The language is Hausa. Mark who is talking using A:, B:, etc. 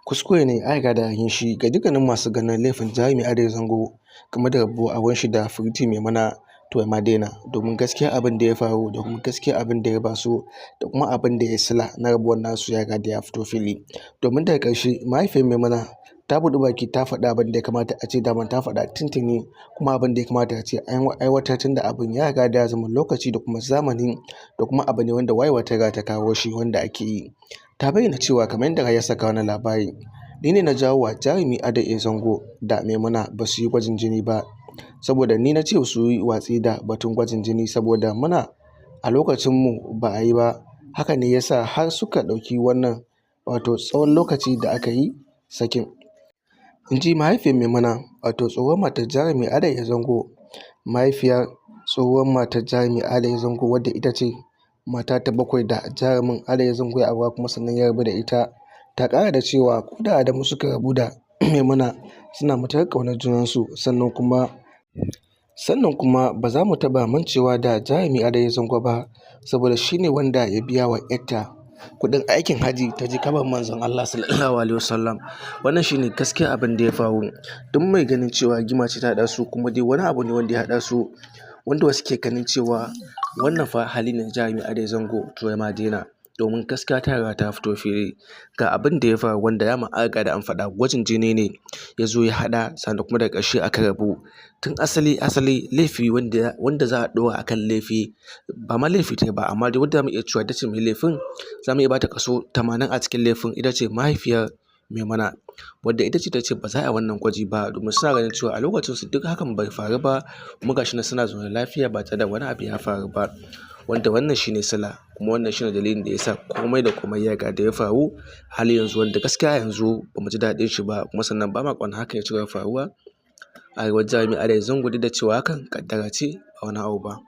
A: Kuskure ne an riga da an yi shi ga dukkanin masu ganin laifin Jarumi Adai Zango game da rabuwar auren shi da Pretty Maimuna to ya ma daina, domin gaskiya abin da ya faru da kuma gaskiya abin da ya raba su da kuma abin da ya yi sila na rabuwar nasu ya riga da ya fito fili. Domin daga ƙarshe mahaifiyar Maimuna ta buɗi baki ta faɗi abin da ya kamata a ce daman ta faɗa tuntuni, kuma abin da ya kamata a ce an aiwatar tun da abin ya riga da ya zama lokaci da kuma zamani da kuma abu ne wanda wayewa ta riga ta kawo shi wanda ake yi. Ta bayyana cewa kamar yadda ya saka wannan labari, ni ne na jawo wa Jarumi Adai Zango da Maimuna ba su yi gwajin jini ba, saboda ni na ce su yi watsi da batun gwajin jini saboda muna a lokacinmu ba a yi ba. Haka ne ya sa har suka ɗauki wannan wato tsawon lokaci da aka yi sakin. In ji mahaifiyar Maimuna, wato tsohuwar matar Jarumi Adai Zango, mahaifiyar tsohuwar matar Jarumi Adai Zango wadda ita ce mata ta 7 da Jarumin Adai Zango ya aura kuma sannan ya rabu da ita. Ta ƙara da cewa ko da Adamu suka rabu da Maimuna suna matuƙar ƙaunar junansu, sannan kuma ba za mu taɓa mancewa da Jarumi Adai Zango ba, saboda shi ne wanda ya biya wa 'yarta kuɗin aikin hajji ta je kabarin Manzon Allah Sallallahu Alaihi Wasallam. Wannan shi ne gaskiya abin da ya faru. Duk mai ganin cewa rigima ce ta haɗa su, kuma dai wani abu ne wanda ya haɗa su, wanda wasu ke ganin cewa wannan fa hali ne na Jarumi Adai Zango to ya ma daina, domin gaskiya ta riga ta fito fili. Ga abin da ya faru wanda ya an riga da an faɗa, gwajin jini ne ya zo ya haɗa, sannan kuma daga ƙarshe aka rabu. Tun asali laifi wanda za a ɗora a kan laifi ba ma laifi ta yi ba, amma dai wanda za mu iya cewa ita ce mai laifin, za mu iya ba ta kaso 80 a cikin laifin, ita ce mahaifiyar Maimuna, wadda ita ce ta ce ba za a yi wannan gwaji ba, domin suna ganin cewa a lokacinsu duk hakan bai faru ba, kuma ga shi nan suna zaune lafiya ba tare da wani abu ya faru ba. Wanda wannan shi ne sila, kuma wannan shi ne dalilin da ya sa komai da komai ya riga da ya faru hali yanzu, wanda gaskiya yanzu ba mu ji daɗin shi ba, kuma sannan ba ma ƙaunar hakan ya ci gaba da faruwa a rayuwar Jarumi Adai Zango, duk da cewa hakan ƙaddara ce ba wani abu ba.